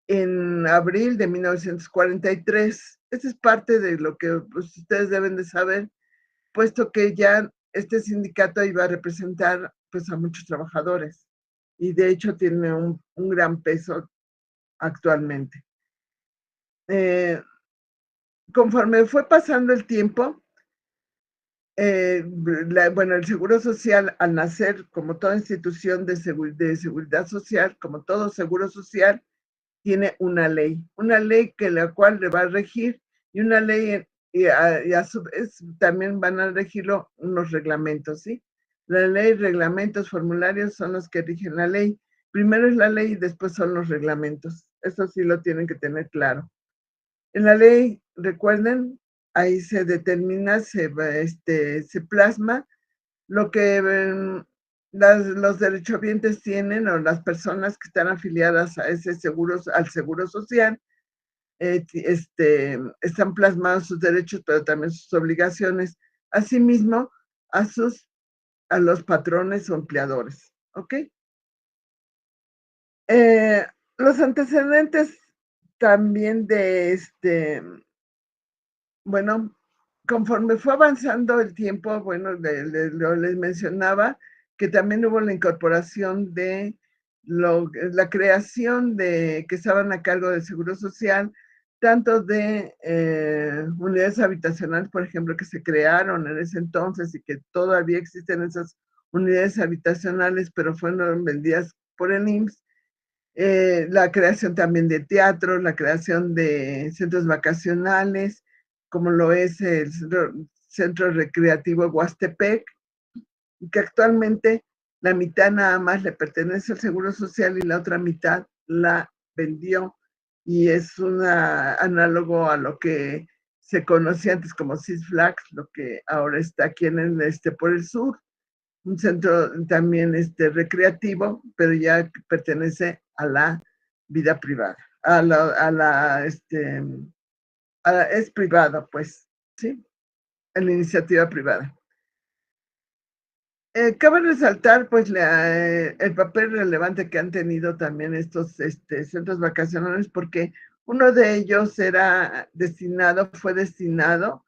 en abril de 1943. Esa es parte de lo que, pues, ustedes deben de saber, puesto que ya este sindicato iba a representar, pues, a muchos trabajadores, y de hecho tiene un gran peso actualmente. Eh, Conforme fue pasando el tiempo, bueno, el Seguro Social, al nacer como toda institución de seguridad social, como todo seguro social, tiene una ley que la cual le va a regir, y una ley, y a su vez también van a regirlo unos reglamentos, ¿sí? La ley, reglamentos, formularios son los que rigen la ley. Primero es la ley y después son los reglamentos. Eso sí lo tienen que tener claro. En la ley, recuerden, ahí se determina, se plasma lo que los derechohabientes tienen, o las personas que están afiliadas a ese seguro, al seguro social. Están plasmados sus derechos, pero también sus obligaciones. Asimismo, a a los patrones o empleadores. ¿Ok? Eh, los antecedentes también de bueno, conforme fue avanzando el tiempo, bueno, les mencionaba que también hubo la incorporación de la creación de que estaban a cargo del Seguro Social, tanto de unidades habitacionales, por ejemplo, que se crearon en ese entonces y que todavía existen esas unidades habitacionales, pero fueron vendidas por el IMSS. La creación también de teatros, la creación de centros vacacionales, como lo es el Centro Recreativo Huastepec, que actualmente la mitad nada más le pertenece al Seguro Social y la otra mitad la vendió, y es análogo a lo que se conocía antes como Six Flags, lo que ahora está aquí en por el sur, un centro también recreativo, pero ya pertenece a la vida privada, es privada, pues, ¿sí? A la iniciativa privada. Cabe resaltar, pues, el papel relevante que han tenido también estos centros vacacionales, porque uno de ellos fue destinado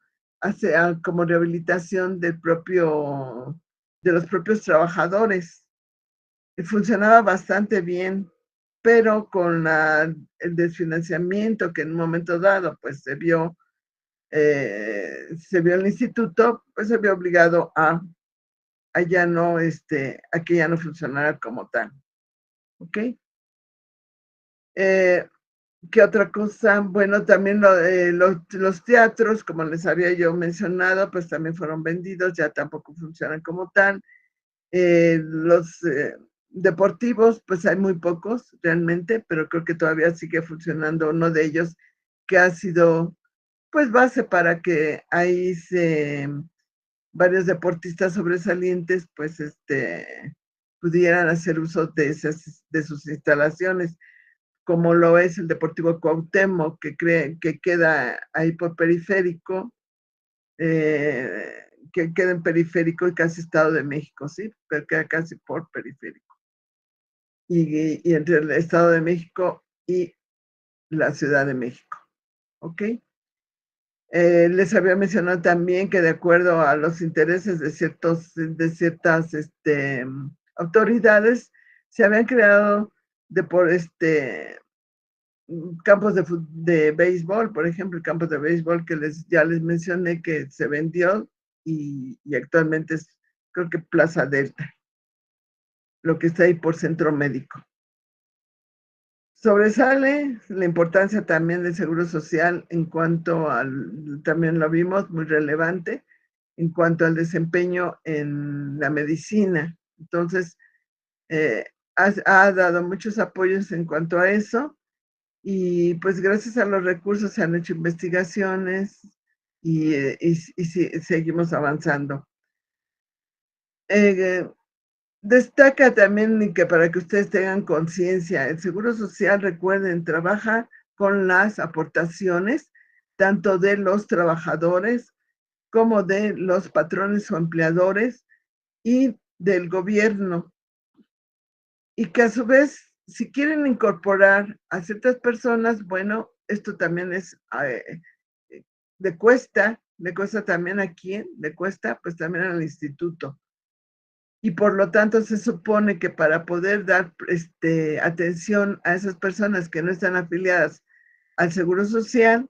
como rehabilitación de los propios trabajadores. Y funcionaba bastante bien, pero con el desfinanciamiento que en un momento dado, pues, se vio el instituto, pues se vio obligado a ya no, a que ya no funcionara como tal, ¿ok? Eh, ¿Qué otra cosa? Bueno, también los teatros, como les había yo mencionado, pues también fueron vendidos, ya tampoco funcionan como tal. Los deportivos, pues hay muy pocos realmente, pero creo que todavía sigue funcionando uno de ellos, que ha sido, pues, base para que ahí varios deportistas sobresalientes, pues, pudieran hacer uso de sus instalaciones, como lo es el Deportivo Cuauhtémoc, que queda ahí por Periférico, que queda en Periférico y casi Estado de México, ¿sí? Pero queda casi por Periférico. Y entre el Estado de México y la Ciudad de México, ¿ok? Les había mencionado también que de acuerdo a los intereses de ciertas autoridades, se habían creado de por campos de béisbol, por ejemplo, el campo de béisbol que ya les mencioné que se vendió, y actualmente es, creo que Plaza Delta, lo que está ahí por Centro Médico. Sobresale la importancia también del Seguro Social en cuanto también lo vimos, muy relevante, en cuanto al desempeño en la medicina. Entonces, eh, ha dado muchos apoyos en cuanto a eso, y pues gracias a los recursos se han hecho investigaciones, y seguimos avanzando. Eh, Destaca también, y que para que ustedes tengan conciencia, el Seguro Social, recuerden, trabaja con las aportaciones tanto de los trabajadores como de los patrones o empleadores y del gobierno, y que a su vez si quieren incorporar a ciertas personas, bueno, esto también es le cuesta también a quién, le cuesta pues también al instituto. Y por lo tanto se supone que para poder dar atención a esas personas que no están afiliadas al Seguro Social,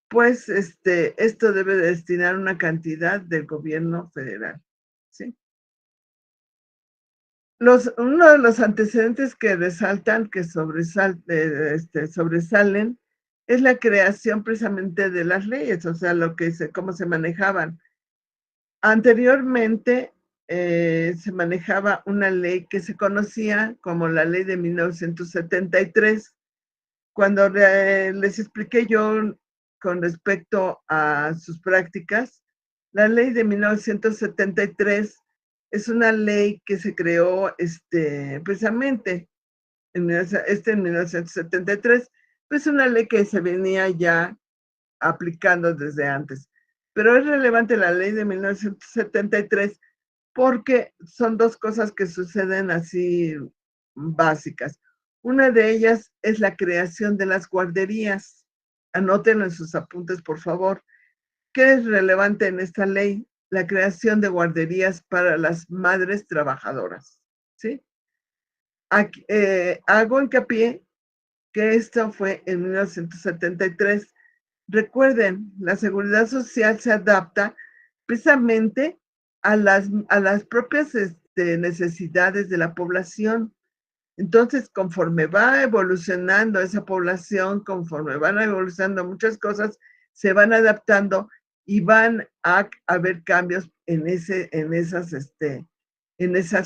pues esto debe de destinar una cantidad del gobierno federal, ¿sí? Uno de los antecedentes que resaltan, que sobresalen, es la creación precisamente de las leyes, o sea, cómo se manejaban. Anteriormente se manejaba una ley que se conocía como la ley de 1973. Cuando les expliqué yo con respecto a sus prácticas, la ley de 1973 es una ley que se creó precisamente en 1973, pues una ley que se venía ya aplicando desde antes. Pero es relevante la ley de 1973 porque son dos cosas que suceden así básicas. Una de ellas es la creación de las guarderías. Anótenlo en sus apuntes, por favor. ¿Qué es relevante en esta ley? La creación de guarderías para las madres trabajadoras, ¿sí? Aquí, hago hincapié que esto fue en 1973. Recuerden, la seguridad social se adapta precisamente a las propias necesidades de la población. Entonces, conforme va evolucionando esa población, conforme van evolucionando muchas cosas, se van adaptando y van a haber cambios en esas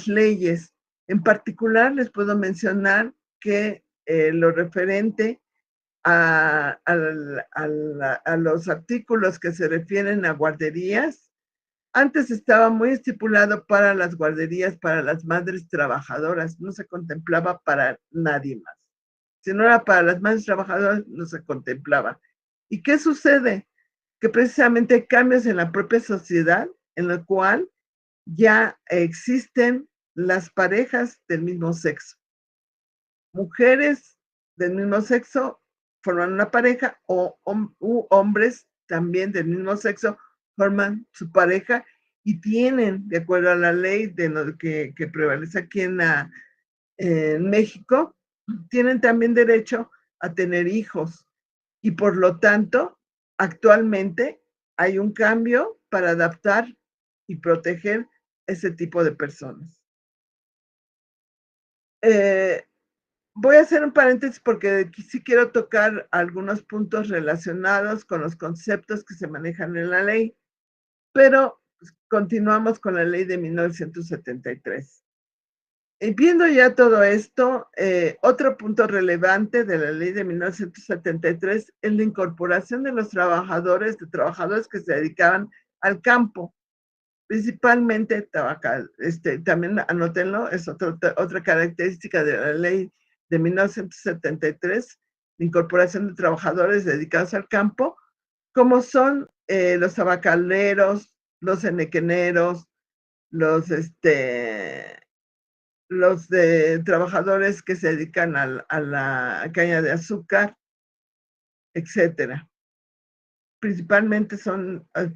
leyes. En particular, les puedo mencionar que lo referente a los artículos que se refieren a guarderías. Antes estaba muy estipulado para las guarderías, para las madres trabajadoras, no se contemplaba para nadie más. Si no era para las madres trabajadoras, no se contemplaba. ¿Y qué sucede? Que precisamente hay cambios en la propia sociedad en la cual ya existen las parejas del mismo sexo. Mujeres del mismo sexo forman una pareja u hombres también del mismo sexo forman su pareja y tienen, de acuerdo a la ley de lo que prevalece aquí en México, tienen también derecho a tener hijos y por lo tanto, actualmente hay un cambio para adaptar y proteger ese tipo de personas. Eh, Voy a hacer un paréntesis porque aquí sí quiero tocar algunos puntos relacionados con los conceptos que se manejan en la ley, pero pues, continuamos con la ley de 1973. Y viendo ya todo esto, otro punto relevante de la ley de 1973 es la incorporación de los trabajadores que se dedicaban al campo, principalmente tabacal. También anótenlo, es otra característica de la ley de 1973, la incorporación de trabajadores dedicados al campo, como son los tabacaleros, los enequeneros, los, los de trabajadores que se dedican a la caña de azúcar, etcétera. Principalmente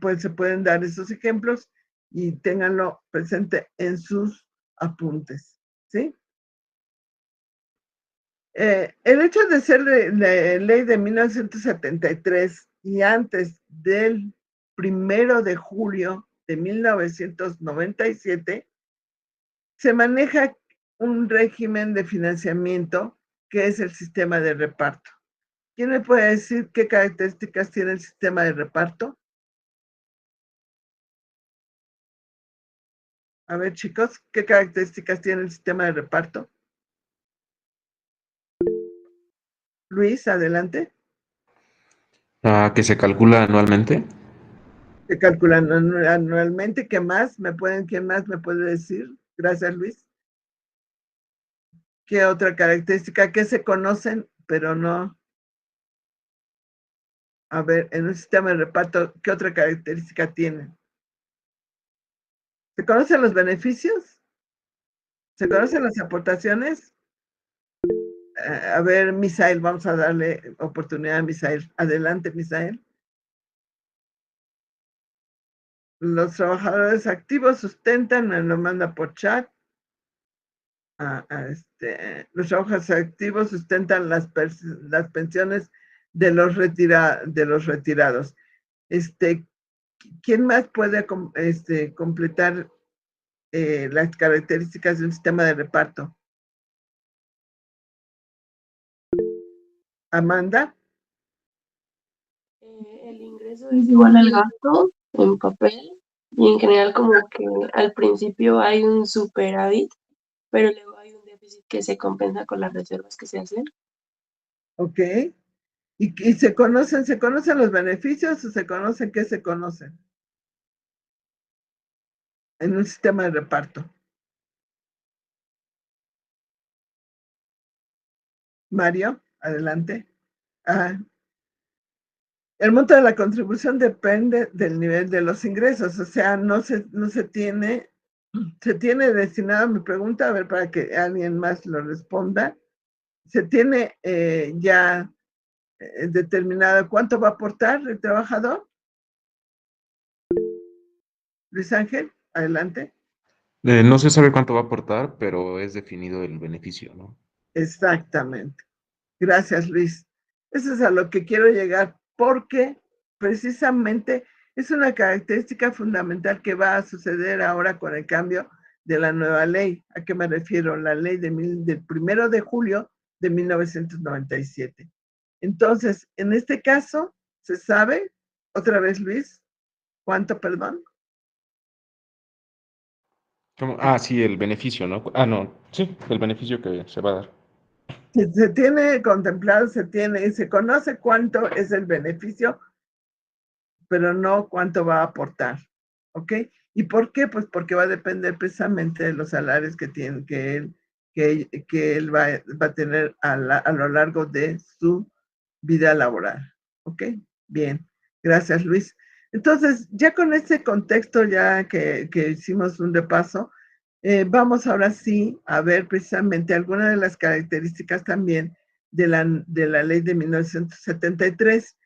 pues se pueden dar esos ejemplos y ténganlo presente en sus apuntes, ¿sí? El hecho de ser de ley de 1973 y antes del 1 de julio de 1997, se maneja un régimen de financiamiento que es el sistema de reparto. ¿Quién me puede decir qué características tiene el sistema de reparto? A ver, chicos, ¿qué características tiene el sistema de reparto? Luis, adelante. Que se calcula anualmente. Se calculan anualmente. ¿Quién más me puede decir? Gracias, Luis. ¿Qué otra característica? ¿Qué se conocen, pero no? A ver, en un sistema de reparto, ¿qué otra característica tienen? ¿Se conocen los beneficios? ¿Se conocen las aportaciones? A ver, Misael, vamos a darle oportunidad a Misael. Adelante, Misael. Los trabajadores activos sustentan, me lo manda por chat. Los trabajadores activos sustentan las pensiones de los retirados. ¿Quién más puede completar las características de un sistema de reparto? Amanda. El ingreso es igual al gasto en papel y en general como que al principio hay un superávit, pero luego hay un déficit que se compensa con las reservas que se hacen. Ok. ¿Y se conocen los beneficios o se conocen qué se conocen? En un sistema de reparto. Mario, adelante. El monto de la contribución depende del nivel de los ingresos, o sea, no se tiene destinado, mi pregunta, a ver, para que alguien más lo responda, se tiene ya determinado cuánto va a aportar el trabajador. Luis Ángel, adelante. No se sabe cuánto va a aportar, pero es definido el beneficio, ¿no? Exactamente. Gracias, Luis. Eso es a lo que quiero llegar, porque precisamente es una característica fundamental que va a suceder ahora con el cambio de la nueva ley. ¿A qué me refiero? La ley del 1 de julio de 1997. Entonces, en este caso, ¿se sabe? Otra vez, Luis, ¿cuánto, perdón? Sí, el beneficio, ¿no? No, sí, el beneficio que se va a dar. Se tiene contemplado, se conoce cuánto es el beneficio, pero no cuánto va a aportar, ¿ok? ¿Y por qué? Pues porque va a depender precisamente de los salarios que él va a tener a lo largo de su vida laboral, ¿ok? Bien, gracias, Luis. Entonces, ya con este contexto, ya que hicimos un repaso, vamos ahora sí a ver precisamente algunas de las características también de la ley de 1973.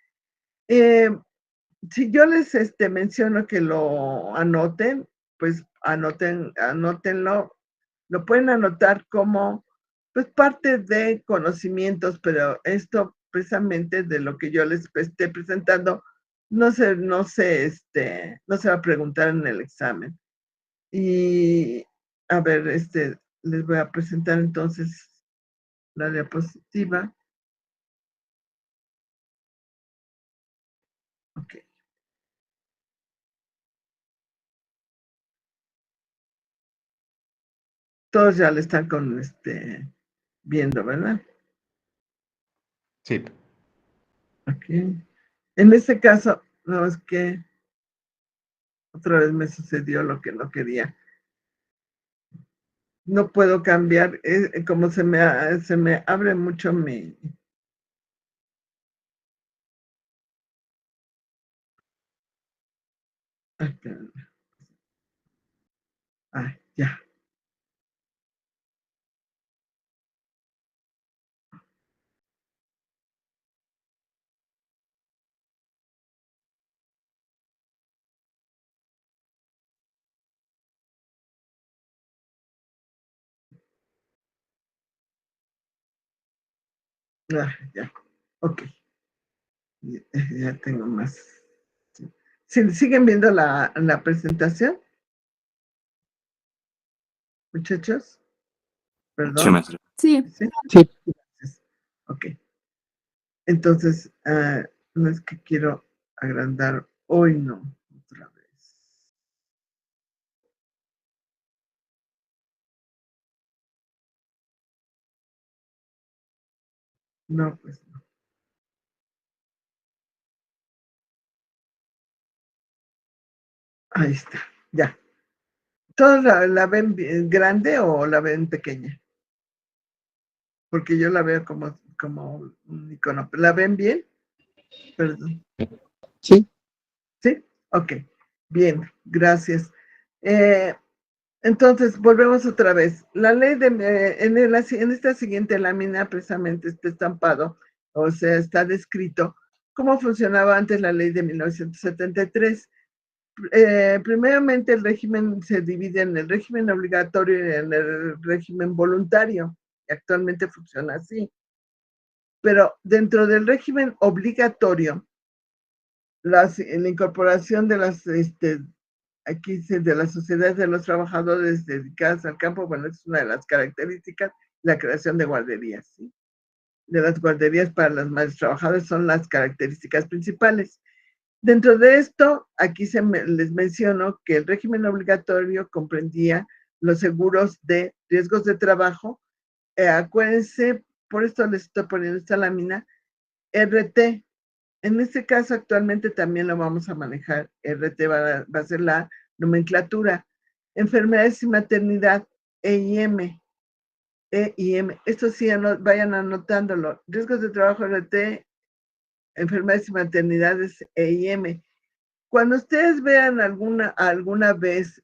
Si yo les menciono que lo anoten, pues anótenlo, lo pueden anotar como pues parte de conocimientos, pero esto precisamente de lo que yo les esté presentando no se va a preguntar en el examen. Y a ver, les voy a presentar entonces la diapositiva. Ok. Todos ya le están viendo, ¿verdad? Sí. Ok. En este caso, no es que otra vez me sucedió lo que no quería. No puedo cambiar, como se me abre mucho mi... Ya. Ya. Ok. Ya tengo más. ¿Sí, siguen viendo la presentación, muchachos? Sí, Perdón. maestro. Sí. ¿Sí? Sí. Gracias. Ok. Entonces, no es que quiero agrandar hoy, no. Otra vez. No, pues no. Ahí está. Ya. ¿Todos la ven grande o la ven pequeña? Porque yo la veo como un icono. ¿La ven bien? Perdón. Sí. ¿Sí? Ok. Bien, gracias. Eh, Entonces, volvemos otra vez. La ley en esta siguiente lámina, precisamente este estampado, o sea, está descrito cómo funcionaba antes la ley de 1973. Primeramente, el régimen se divide en el régimen obligatorio y en el régimen voluntario. Y actualmente funciona así. Pero dentro del régimen obligatorio, la incorporación de aquí dice, de las sociedades de los trabajadores dedicadas al campo, bueno, es una de las características, la creación de guarderías, ¿sí? De las guarderías para las madres trabajadoras son las características principales. Dentro de esto, aquí les menciono que el régimen obligatorio comprendía los seguros de riesgos de trabajo. Acuérdense, por esto les estoy poniendo esta lámina, RT. En este caso, actualmente también lo vamos a manejar. RT va a ser la nomenclatura. Enfermedades y maternidad, EIM. EIM. Esto sí, vayan anotándolo. Riesgos de trabajo, RT, enfermedades y maternidades, EIM. Cuando ustedes vean alguna vez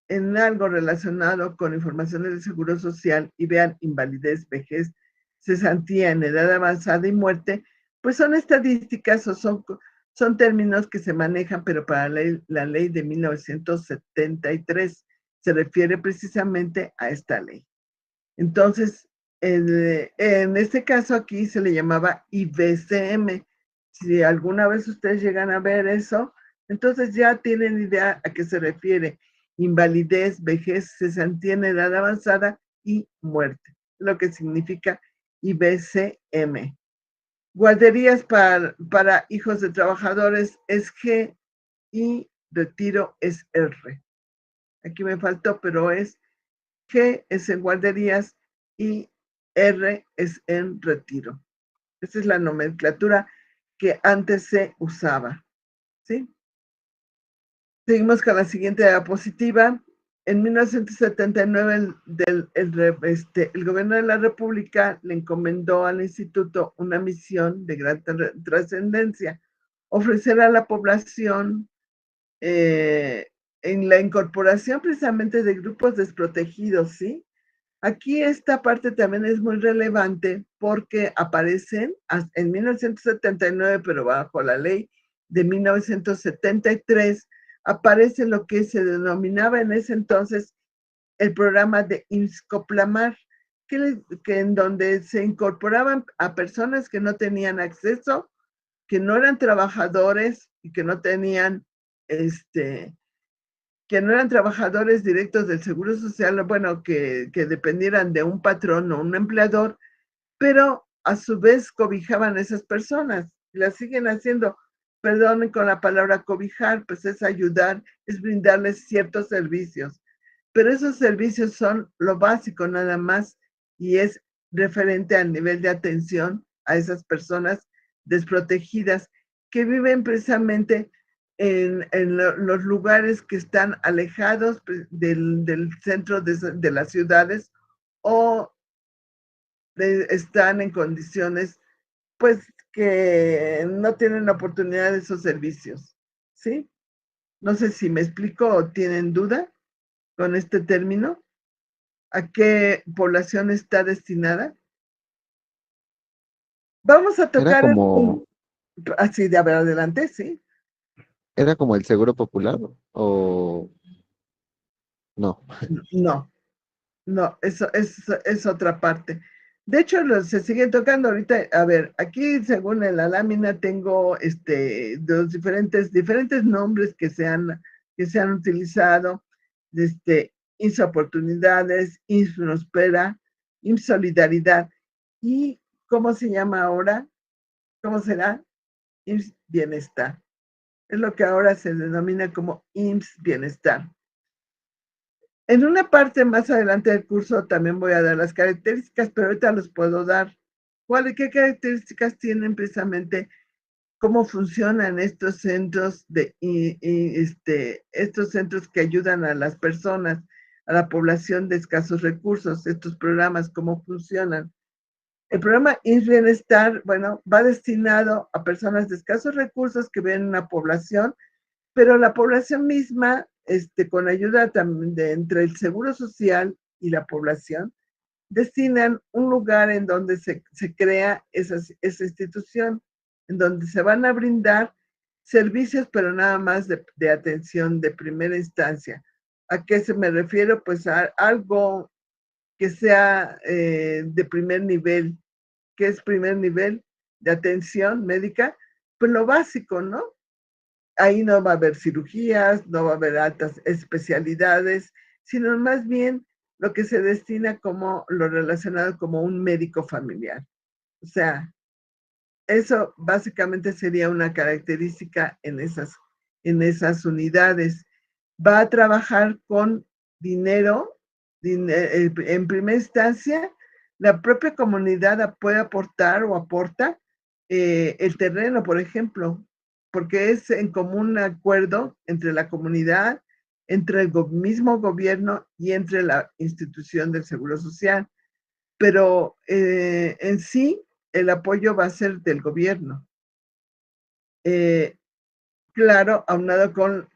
en algo relacionado con informaciones de seguro social y vean invalidez, vejez, cesantía en edad avanzada y muerte, pues son estadísticas o son términos que se manejan, pero para la ley de 1973 se refiere precisamente a esta ley. Entonces, en este caso aquí se le llamaba IBCM. Si alguna vez ustedes llegan a ver eso, entonces ya tienen idea a qué se refiere. Invalidez, vejez, cesantía en edad avanzada y muerte, lo que significa IBCM. Guarderías para hijos de trabajadores es G y retiro es R. Aquí me faltó, pero es G es en guarderías y R es en retiro. Esa es la nomenclatura que antes se usaba, ¿sí? Seguimos con la siguiente diapositiva. En 1979, el gobierno de la República le encomendó al instituto una misión de gran trascendencia, ofrecer a la población en la incorporación precisamente de grupos desprotegidos, ¿sí? Aquí esta parte también es muy relevante porque aparecen en 1979, pero bajo la ley de 1973, aparece lo que se denominaba en ese entonces el programa de IMSS-COPLAMAR, que en donde se incorporaban a personas que no tenían acceso, que no eran trabajadores y que no tenían que no eran trabajadores directos del Seguro Social, bueno, que dependieran de un patrón o un empleador, pero a su vez cobijaban a esas personas. Las siguen haciendo, perdonen con la palabra cobijar, pues es ayudar, es brindarles ciertos servicios. Pero esos servicios son lo básico nada más y es referente al nivel de atención a esas personas desprotegidas que viven precisamente en los lugares que están alejados del centro de las ciudades o están en condiciones pues que no tienen la oportunidad de esos servicios, ¿sí? No sé si me explico o tienen duda con este término. ¿A qué población está destinada? Vamos a Era tocar como, así de adelante, ¿sí? era como el seguro popular o no. No, no, eso es otra parte. De hecho, se siguen tocando ahorita. A ver, aquí según en la lámina tengo los diferentes nombres que se han utilizado. IMSS Oportunidades, IMSS Prospera, IMSS Solidaridad. ¿Y cómo se llama ahora? ¿Cómo será? IMSS Bienestar. Es lo que ahora se denomina como IMSS Bienestar. En una parte más adelante del curso también voy a dar las características, pero ahorita los puedo dar. ¿Qué características tienen precisamente? ¿Cómo funcionan estos centros estos centros que ayudan a las personas, a la población de escasos recursos? Estos programas, ¿cómo funcionan? El programa IMSS Bienestar, bueno, va destinado a personas de escasos recursos que viven en una población pero la población misma, con ayuda también entre el Seguro Social y la población, destinan un lugar en donde se crea esa institución, en donde se van a brindar servicios, pero nada más de atención de primera instancia. ¿A qué se me refiero? Pues a algo que sea de primer nivel. ¿Qué es primer nivel de atención médica? Pues lo básico, ¿no? Ahí no va a haber cirugías, no va a haber altas especialidades, sino más bien lo que se destina como lo relacionado como un médico familiar. O sea, eso básicamente sería una característica en esas unidades. Va a trabajar con dinero, en primera instancia, la propia comunidad puede aportar o aporta el terreno, por ejemplo, porque es en común acuerdo entre la comunidad, entre el mismo gobierno y entre la institución del Seguro Social. Pero en sí, el apoyo va a ser del gobierno. Claro, aunado con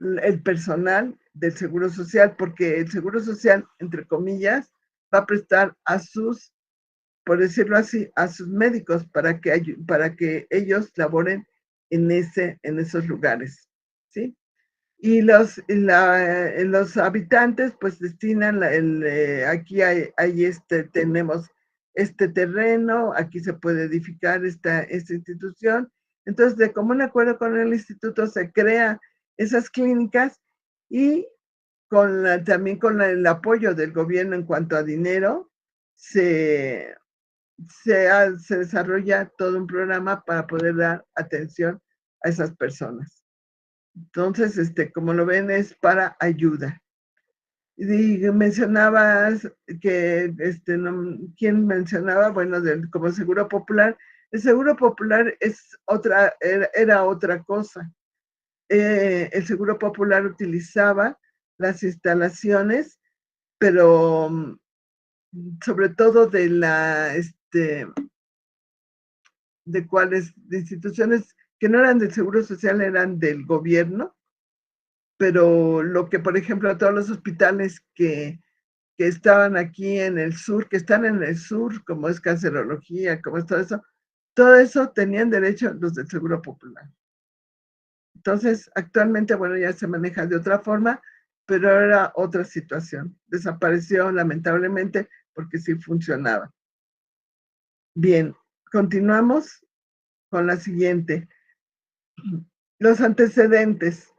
el personal del Seguro Social, porque el Seguro Social, entre comillas, va a prestar a sus, por decirlo así, a sus médicos para que ellos laboren en esos lugares, ¿sí? Y los habitantes, pues destinan, aquí tenemos este terreno, aquí se puede edificar esta institución. Entonces, de común acuerdo con el instituto, se crea esas clínicas y también con el apoyo del gobierno en cuanto a dinero, se desarrolla todo un programa para poder dar atención a esas personas. Entonces, como lo ven, es para ayuda. Y mencionabas que, ¿quién mencionaba? Bueno, como Seguro Popular. El Seguro Popular era otra cosa. El Seguro Popular utilizaba las instalaciones, pero sobre todo de instituciones que no eran del Seguro Social, eran del gobierno, pero lo que, por ejemplo, a todos los hospitales que estaban aquí en el sur, que están en el sur, como es cancerología, como es todo eso tenían derecho los del Seguro Popular. Entonces, actualmente, bueno, ya se maneja de otra forma, pero era otra situación. Desapareció lamentablemente porque sí funcionaba. Bien, continuamos con la siguiente. Los antecedentes.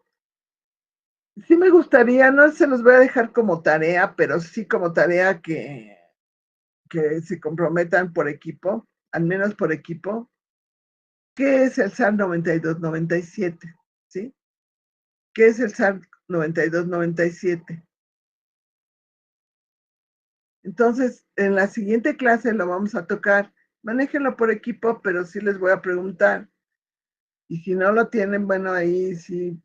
Sí me gustaría, no se los voy a dejar como tarea, pero sí como tarea que se comprometan por equipo, al menos por equipo. ¿Qué es el SAR 9297? ¿Sí? ¿Qué es el SAR 9297? Entonces, en la siguiente clase lo vamos a tocar. Manéjenlo por equipo, pero sí les voy a preguntar. Y si no lo tienen, bueno, ahí sí,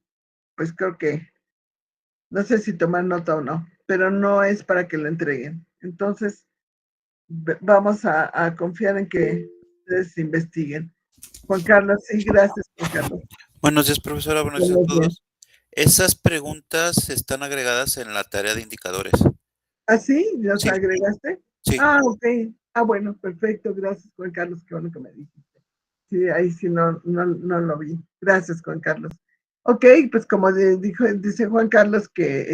pues creo que, no sé si tomar nota o no, pero no es para que lo entreguen. Entonces, vamos a confiar en que ustedes investiguen. Juan Carlos, sí, gracias, Juan Carlos. Buenos días, profesora. Buenos días a todos. Esas preguntas están agregadas en la tarea de indicadores. ¿Ah, sí? ¿Los Sí. agregaste? Sí. Ah, ok. Ah, bueno, perfecto. Gracias, Juan Carlos. Qué bueno que me dijiste. Sí, ahí sí no lo vi. Gracias, Juan Carlos. Ok, pues como dice Juan Carlos que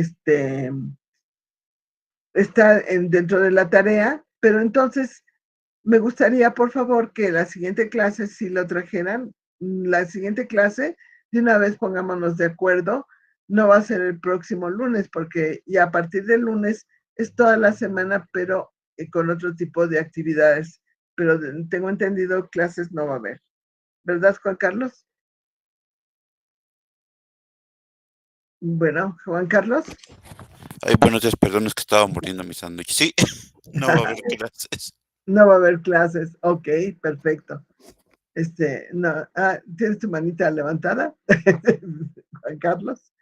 está dentro de la tarea, pero entonces me gustaría, por favor, que la siguiente clase, si lo trajeran, la siguiente clase, de una vez pongámonos de acuerdo, no va a ser el próximo lunes, porque ya a partir del lunes es toda la semana, pero con otro tipo de actividades. Pero tengo entendido, clases no va a haber. ¿Verdad, Juan Carlos? Bueno, Juan Carlos. Ay, buenos días, perdón, es que estaba mordiendo mi sándwich. Sí, no va a haber clases. No va a haber clases. Ok, perfecto. No, ¿tienes tu manita levantada, Juan Carlos?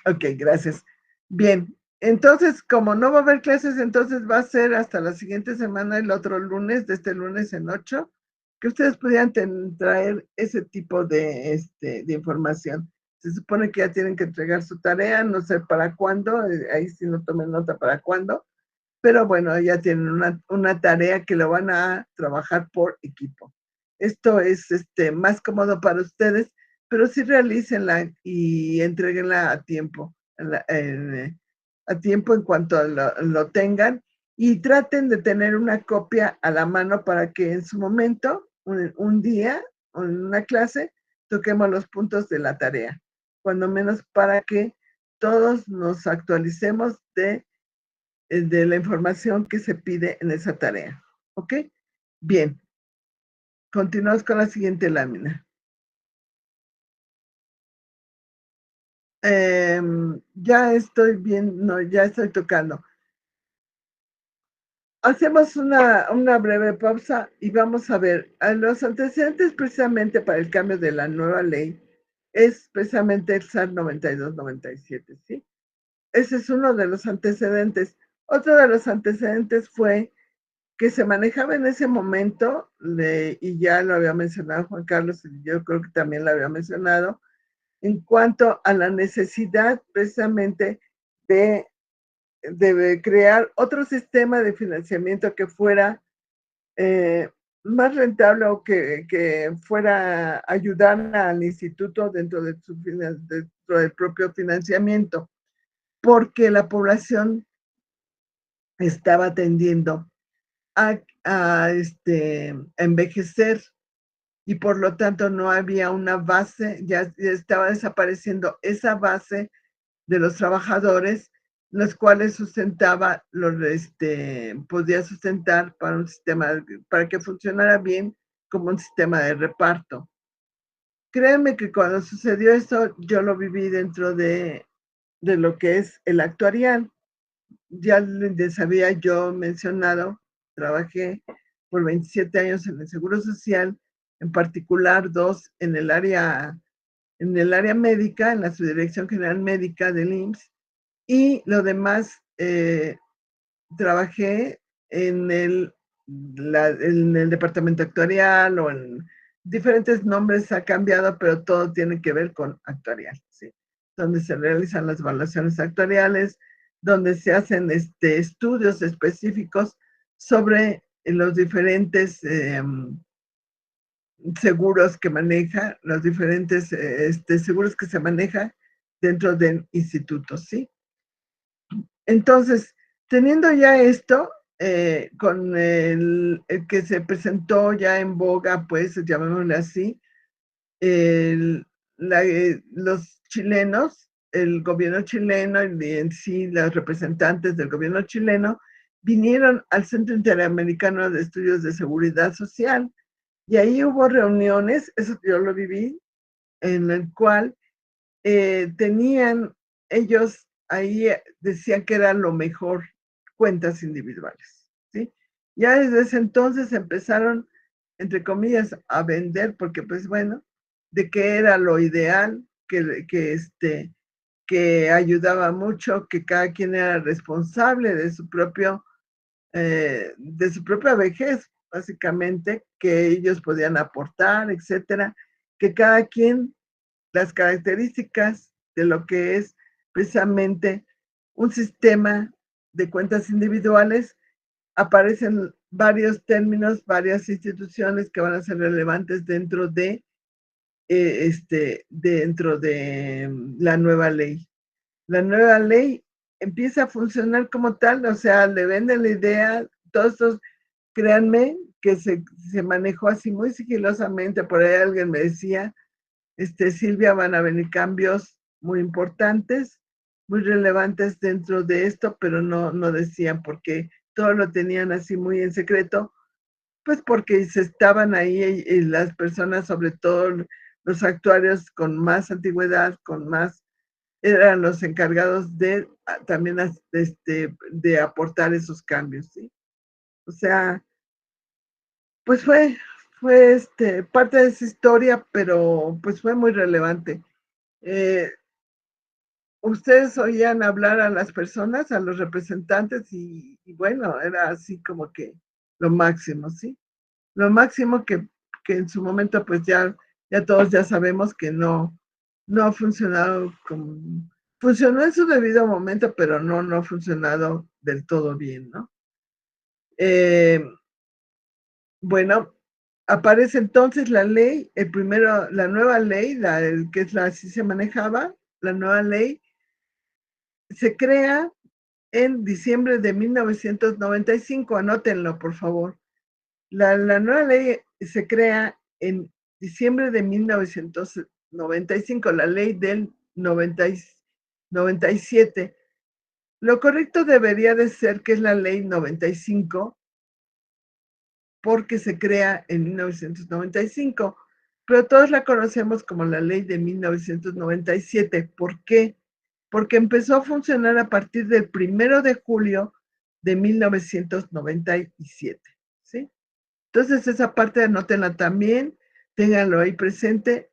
Ok, gracias. Bien, entonces, como no va a haber clases, entonces va a ser hasta la siguiente semana, el otro lunes, de este lunes en 8, que ustedes pudieran traer ese tipo de información. Se supone que ya tienen que entregar su tarea, no sé para cuándo, ahí sí no tomen nota para cuándo, pero bueno, ya tienen una tarea que lo van a trabajar por equipo. Esto es más cómodo para ustedes, pero sí realícenla y entreguenla a tiempo, a tiempo en cuanto lo tengan, y traten de tener una copia a la mano para que en su momento, un día o en una clase, toquemos los puntos de la tarea, cuando menos para que todos nos actualicemos de la información que se pide en esa tarea. ¿Ok? Bien. Continuamos con la siguiente lámina. Ya estoy bien, no, ya estoy tocando. Hacemos una breve pausa y vamos a ver los antecedentes precisamente para el cambio de la nueva ley. Es precisamente el SAR 92-97, ¿sí? Ese es uno de los antecedentes. Otro de los antecedentes fue que se manejaba en ese momento, y ya lo había mencionado Juan Carlos, y yo creo que también lo había mencionado, en cuanto a la necesidad precisamente de crear otro sistema de financiamiento que fuera más rentable, o que fuera ayudar al instituto dentro del propio financiamiento, porque la población estaba tendiendo a envejecer, y por lo tanto no había una base, ya estaba desapareciendo esa base de los trabajadores, los cuales podía sustentar para un sistema, para que funcionara bien como un sistema de reparto. Créanme que cuando sucedió eso, yo lo viví dentro de lo que es el actuarial. Ya les había yo mencionado, trabajé por 27 años en el Seguro Social, en particular 2 en el área médica, en la Subdirección General Médica del IMSS, y lo demás, trabajé en en el departamento actuarial, o en diferentes nombres ha cambiado, pero todo tiene que ver con actuarial, ¿sí? Donde se realizan las evaluaciones actuariales, donde se hacen estudios específicos sobre los diferentes seguros que maneja, los diferentes seguros que se maneja dentro del instituto, ¿sí? Entonces, teniendo ya esto, con el que se presentó ya en boga, pues, llamémosle así, los chilenos, el gobierno chileno y en sí los representantes del gobierno chileno vinieron al Centro Interamericano de Estudios de Seguridad Social, y ahí hubo reuniones, eso yo lo viví, en el cual tenían ellos ahí, decían que era lo mejor cuentas individuales, ¿sí? Ya desde ese entonces empezaron, entre comillas, a vender, porque pues bueno, de que era lo ideal, que ayudaba mucho, que cada quien era responsable de su de su propia vejez, básicamente, que ellos podían aportar, etcétera, que cada quien, las características de lo que es precisamente un sistema de cuentas individuales. Aparecen varios términos, varias instituciones que van a ser relevantes dentro de la nueva ley. La nueva ley empieza a funcionar como tal, o sea, le venden la idea, todos estos, créanme, que se manejó así muy sigilosamente. Por ahí alguien me decía, Silvia, van a venir cambios muy importantes, muy relevantes dentro de esto, pero no decían, porque todo lo tenían así muy en secreto, pues porque se estaban ahí, y las personas, sobre todo los actuarios con más antigüedad, eran los encargados de también de aportar esos cambios, ¿sí? O sea, pues fue parte de esa historia, pero pues fue muy relevante. Ustedes oían hablar a las personas, a los representantes, y bueno, era así como que lo máximo, ¿sí? Lo máximo que en su momento pues ya todos ya sabemos que no ha funcionado como, funcionó en su debido momento, pero no ha funcionado del todo bien, ¿no? Bueno, aparece entonces la ley, la nueva ley, que es así se manejaba, la nueva ley se crea en diciembre de 1995, anótenlo por favor. La nueva ley se crea en diciembre de 1995, la ley del 97. Lo correcto debería de ser que es la ley 95, porque se crea en 1995, pero todos la conocemos como la ley de 1997. ¿Por qué? Porque empezó a funcionar a partir del 1 de julio de 1997, ¿sí? Entonces esa parte anótenla también, ténganlo ahí presente.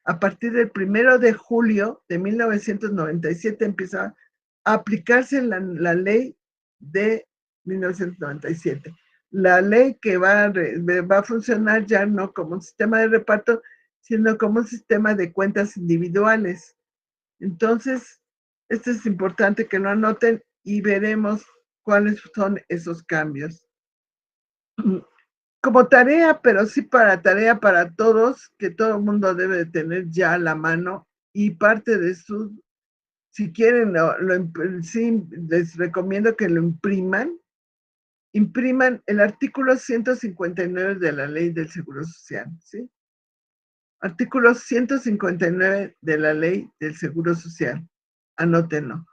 A partir del 1 de julio de 1997 empieza a aplicarse la ley de 1997. La ley que va a funcionar ya no como un sistema de reparto, sino como un sistema de cuentas individuales. Entonces, esto es importante que lo anoten y veremos cuáles son esos cambios. Como tarea, pero sí tarea para todos, que todo el mundo debe de tener ya a la mano, y parte de si quieren, sí, les recomiendo que lo impriman el artículo 159 de la Ley del Seguro Social, ¿sí? Artículo 159 de la Ley del Seguro Social, anótenlo.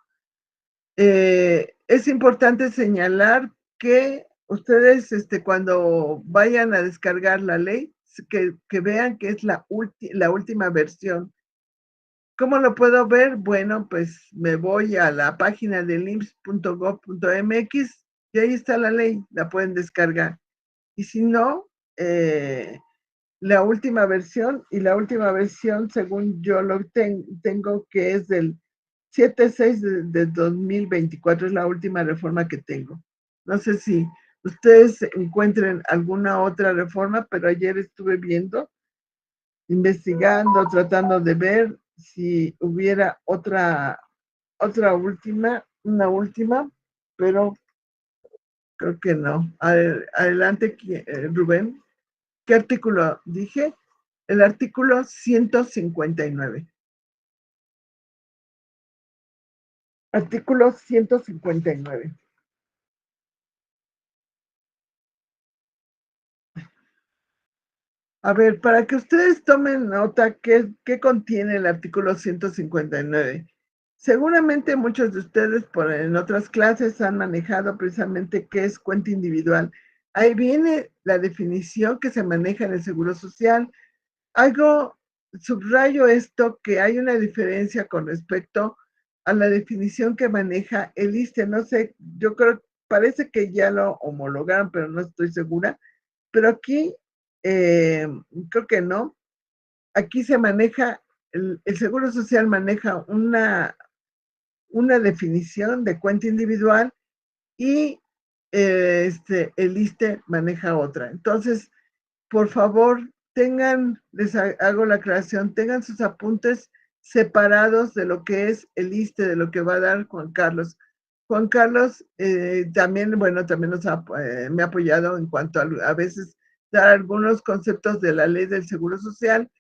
Es importante señalar que ustedes, cuando vayan a descargar la ley, que vean que es la última versión. ¿Cómo lo puedo ver? Bueno, pues me voy a la página del IMSS.gov.mx y ahí está la ley, la pueden descargar. Y si no, la última versión, según yo lo tengo, que es del 7/6 de 2024, es la última reforma que tengo. No sé si ustedes encuentren alguna otra reforma, pero ayer estuve viendo, investigando, tratando de ver si hubiera una última, pero creo que no. Adelante, Rubén. ¿Qué artículo dije? El artículo 159. Artículo 159. A ver, para que ustedes tomen nota, ¿qué contiene el artículo 159? Seguramente muchos de ustedes en otras clases han manejado precisamente qué es cuenta individual. Ahí viene la definición que se maneja en el Seguro Social. Subrayo esto, que hay una diferencia con respecto a la definición que maneja el ISSSTE. No sé, yo parece que ya lo homologaron, pero no estoy segura. Pero aquí, creo que no. Aquí se maneja, el Seguro Social maneja una definición de cuenta individual y el ISSSTE maneja otra. Entonces, por favor, les hago la aclaración, tengan sus apuntes separados de lo que es el ISSSTE, de lo que va a dar Juan Carlos. Juan Carlos también, bueno, también me ha apoyado en cuanto a veces dar algunos conceptos de la ley del Seguro Social,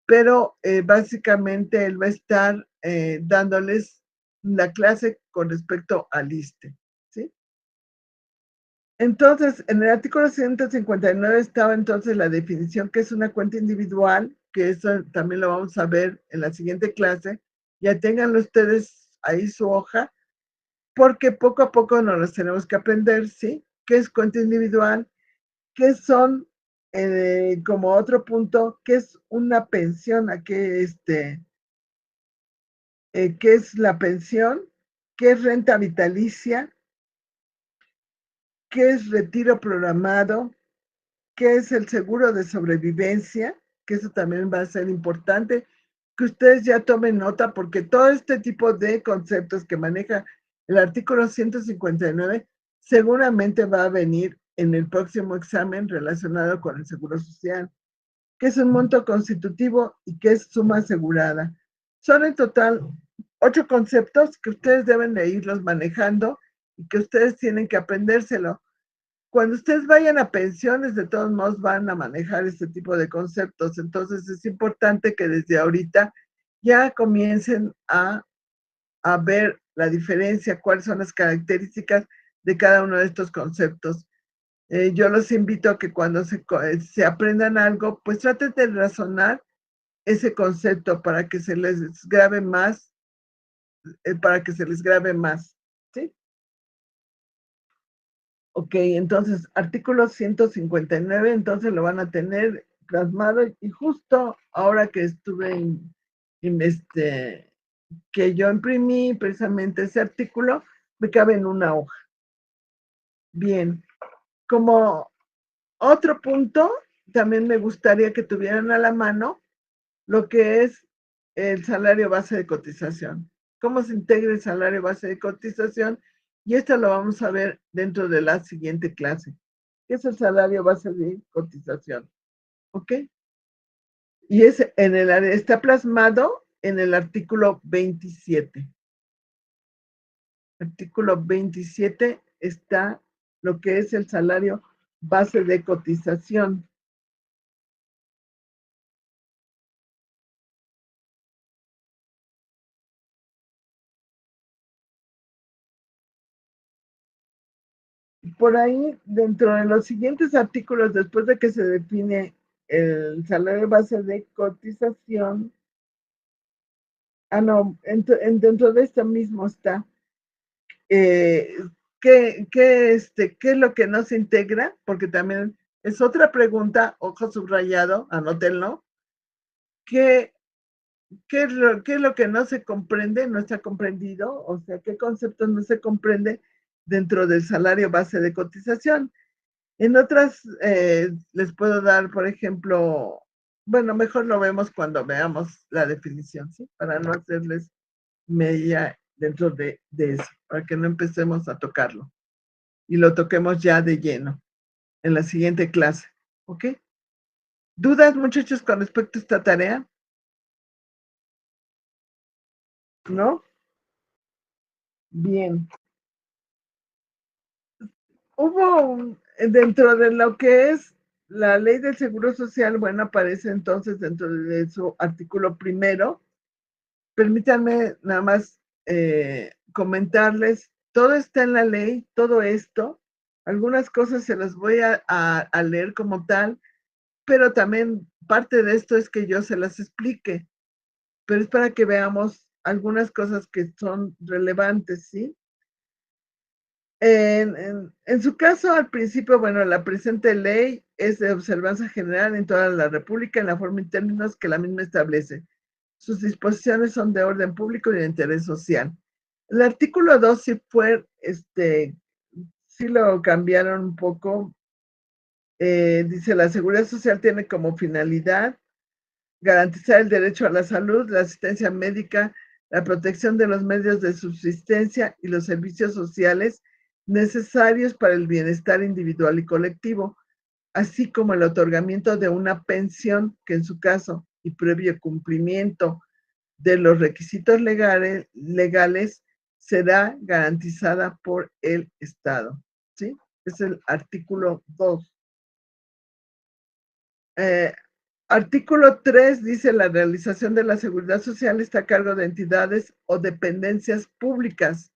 pero básicamente él va a estar dándoles la clase con respecto al ISSSTE, ¿sí? Entonces, en el artículo 159 estaba entonces la definición que es una cuenta individual, que eso también lo vamos a ver en la siguiente clase. Ya tengan ustedes ahí su hoja, porque poco a poco nos las tenemos que aprender, ¿sí? ¿Qué es cuenta individual? ¿Qué son, como otro punto, qué es una pensión? ¿Qué es la pensión? ¿Qué es renta vitalicia? ¿Qué es retiro programado? ¿Qué es el seguro de sobrevivencia? Que eso también va a ser importante que ustedes ya tomen nota, porque todo este tipo de conceptos que maneja el artículo 159 seguramente va a venir en el próximo examen relacionado con el Seguro Social. qué es un monto constitutivo y qué es suma asegurada. Son en total 8 conceptos que ustedes deben de irlos manejando y que ustedes tienen que aprendérselo. Cuando ustedes vayan a pensiones, de todos modos van a manejar este tipo de conceptos. Entonces es importante que desde ahorita ya comiencen a ver la diferencia, cuáles son las características de cada uno de estos conceptos. Yo los invito a que cuando se aprendan algo, pues traten de razonar ese concepto para que se les grabe más, ¿sí? Ok, entonces, artículo 159, entonces lo van a tener plasmado y justo ahora que estuve que yo imprimí precisamente ese artículo, me cabe en una hoja. Bien, como otro punto, también me gustaría que tuvieran a la mano lo que es el salario base de cotización. ¿Cómo se integra el salario base de cotización? Y esto lo vamos a ver dentro de la siguiente clase. ¿Qué es el salario base de cotización? ¿Ok? Y está plasmado en el artículo 27. Artículo 27 está lo que es el salario base de cotización. Por ahí, dentro de los siguientes artículos, después de que se define el salario base de cotización, dentro de esto mismo está, ¿qué es lo que no se integra? Porque también es otra pregunta, ojo subrayado, anótenlo, ¿qué es lo que no se comprende, no está comprendido? O sea, ¿qué conceptos no se comprende dentro del salario base de cotización? En otras les puedo dar, por ejemplo, bueno, mejor lo vemos cuando veamos la definición, ¿sí? Para no hacerles media dentro de eso, para que no empecemos a tocarlo y lo toquemos ya de lleno en la siguiente clase, ¿ok? ¿Dudas, muchachos, con respecto a esta tarea? ¿No? Bien. Dentro de lo que es la ley del Seguro Social, bueno, aparece entonces dentro de su artículo primero. Permítanme nada más comentarles, todo está en la ley, todo esto. Algunas cosas se las voy a leer como tal, pero también parte de esto es que yo se las explique, pero es para que veamos algunas cosas que son relevantes, ¿sí? En su caso, al principio, bueno, la presente ley es de observancia general en toda la República en la forma y términos que la misma establece. Sus disposiciones son de orden público y de interés social. El artículo 2 sí fue, sí lo cambiaron un poco. Dice, la seguridad social tiene como finalidad garantizar el derecho a la salud, la asistencia médica, la protección de los medios de subsistencia y los servicios sociales necesarios para el bienestar individual y colectivo, así como el otorgamiento de una pensión que en su caso y previo cumplimiento de los requisitos legales será garantizada por el Estado. ¿Sí? Es el artículo 2. Artículo 3 dice, la realización de la seguridad social está a cargo de entidades o dependencias públicas,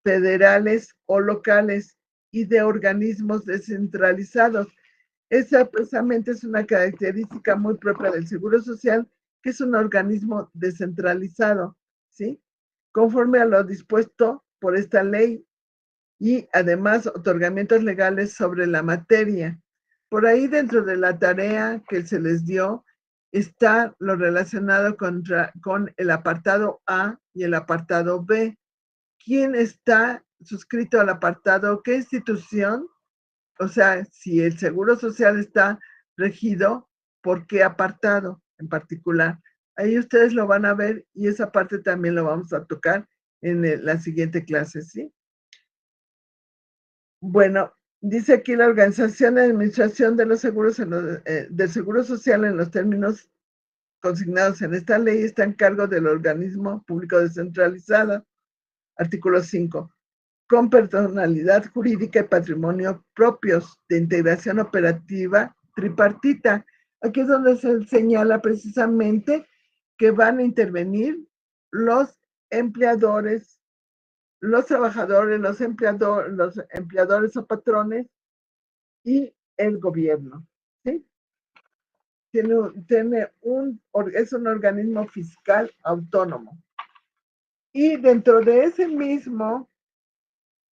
federales o locales y de organismos descentralizados. Esa precisamente es una característica muy propia del Seguro Social, que es un organismo descentralizado, ¿sí? Conforme a lo dispuesto por esta ley y además otorgamientos legales sobre la materia. Por ahí dentro de la tarea que se les dio está lo relacionado con el apartado A y el apartado B. ¿Quién está suscrito al apartado? ¿Qué institución? O sea, si el Seguro Social está regido, ¿por qué apartado en particular? Ahí ustedes lo van a ver y esa parte también lo vamos a tocar en la siguiente clase, ¿sí? Bueno, Dice aquí la organización y administración de los seguros del Seguro Social en los términos consignados en esta ley está en cargo del organismo público descentralizado, artículo 5, con personalidad jurídica y patrimonio propios de integración operativa tripartita. Aquí es donde se señala precisamente que van a intervenir los empleadores, los trabajadores, los empleadores o patrones y el gobierno, ¿sí? Es un organismo fiscal autónomo. Y dentro de ese mismo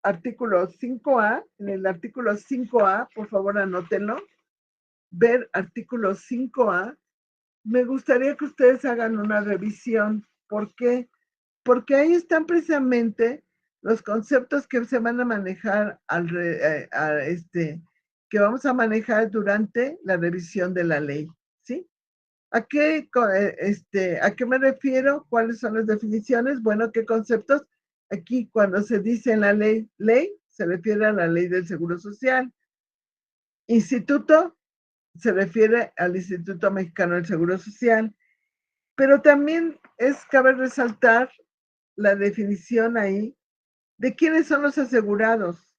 artículo 5A, en el artículo 5A, por favor anótenlo, ver artículo 5A, me gustaría que ustedes hagan una revisión. ¿Por qué? Porque ahí están precisamente los conceptos que se van a manejar que vamos a manejar durante la revisión de la ley, ¿sí? ¿A qué me refiero? ¿Cuáles son las definiciones? Bueno, ¿qué conceptos? Aquí cuando se dice en la ley, se refiere a la ley del Seguro Social. Instituto se refiere al Instituto Mexicano del Seguro Social. Pero también cabe resaltar la definición ahí de quiénes son los asegurados.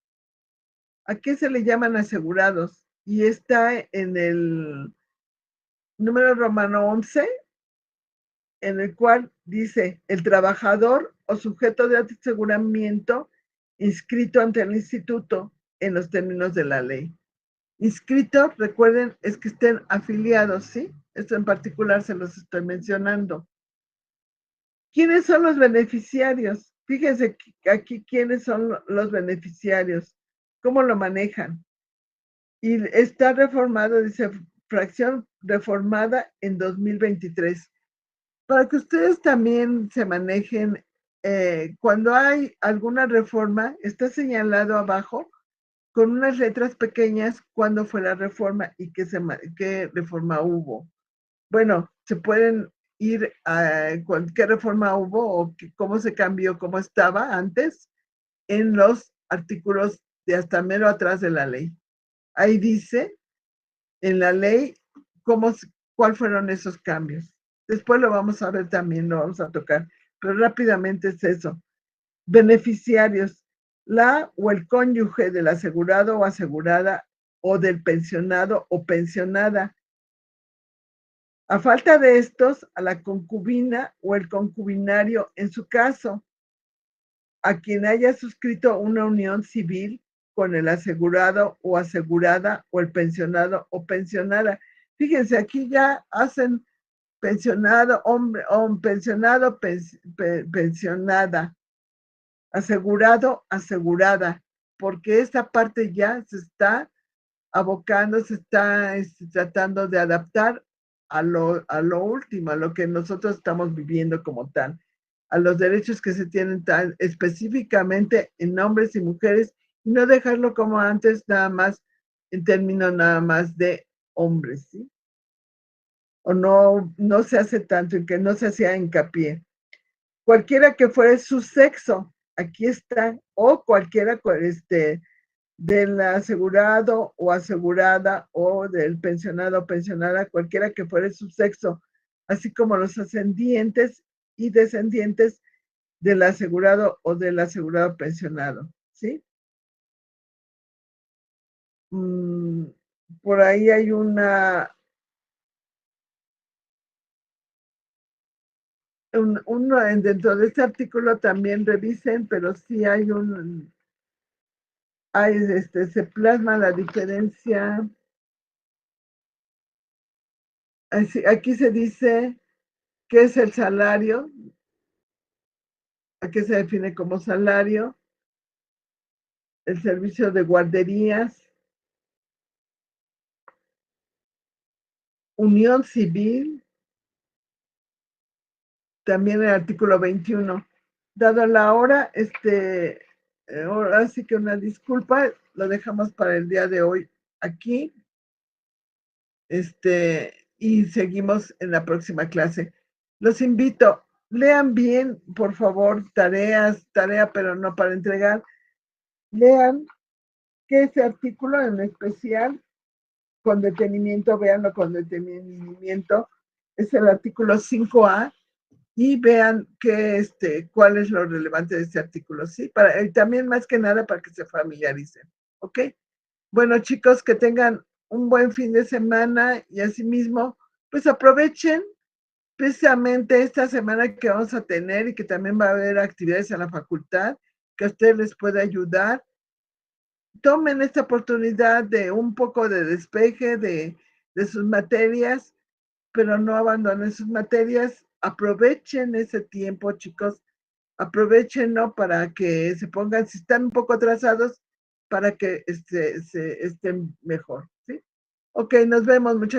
¿A qué se le llaman asegurados? Y está en el número romano 11, en el cual dice el trabajador o sujeto de aseguramiento inscrito ante el instituto en los términos de la ley. Inscrito, recuerden, es que estén afiliados, ¿sí? Esto en particular se los estoy mencionando. ¿Quiénes son los beneficiarios? Fíjense aquí quiénes son los beneficiarios, cómo lo manejan. Y está reformado, dice, fracción reformada en 2023. Para que ustedes también se manejen, cuando hay alguna reforma, está señalado abajo con unas letras pequeñas cuándo fue la reforma y qué reforma hubo. Bueno, se pueden ir a qué reforma hubo o cómo se cambió, cómo estaba antes en los artículos de hasta mero atrás de la ley. Ahí dice en la ley cuáles fueron esos cambios. Después lo vamos a ver también, lo vamos a tocar, pero rápidamente es eso. Beneficiarios, la o el cónyuge del asegurado o asegurada o del pensionado o pensionada. A falta de estos, a la concubina o el concubinario en su caso, a quien haya suscrito una unión civil con el asegurado o asegurada o el pensionado o pensionada. Fíjense, aquí ya hacen pensionado, hombre, pensionado, pensionada, asegurado, asegurada, porque esta parte ya se está abocando, se está tratando de adaptar a lo último, a lo que nosotros estamos viviendo como tal, a los derechos que se tienen tan específicamente en hombres y mujeres, y no dejarlo como antes, nada más, en términos nada más de hombres, ¿sí? O no se hace tanto, en que no se hacía hincapié. Cualquiera que fuere su sexo, aquí está, o cualquiera, del asegurado o asegurada o del pensionado o pensionada, cualquiera que fuere su sexo, así como los ascendientes y descendientes del asegurado o del asegurado pensionado, ¿sí? Por ahí hay dentro de este artículo también revisen, pero sí se plasma la diferencia. Aquí se dice qué es el salario, a qué se define como salario, el servicio de guarderías, unión civil, también el artículo 21. Dado la hora, ahora sí que una disculpa, lo dejamos para el día de hoy aquí, y seguimos en la próxima clase. Los invito, lean bien, por favor, tarea, pero no para entregar. Lean que ese artículo en especial, con detenimiento, véanlo con detenimiento, es el artículo 5A, y vean cuál es lo relevante de este artículo, ¿sí? También más que nada para que se familiaricen, ¿ok? Bueno, chicos, que tengan un buen fin de semana y asimismo, pues aprovechen precisamente esta semana que vamos a tener y que también va a haber actividades en la facultad que a ustedes les puede ayudar. Tomen esta oportunidad de un poco de despeje de sus materias, pero no abandonen sus materias. Aprovechen ese tiempo, chicos. Aprovechenlo para que se pongan, si están un poco atrasados, para que estén mejor, ¿sí? Ok, nos vemos, muchas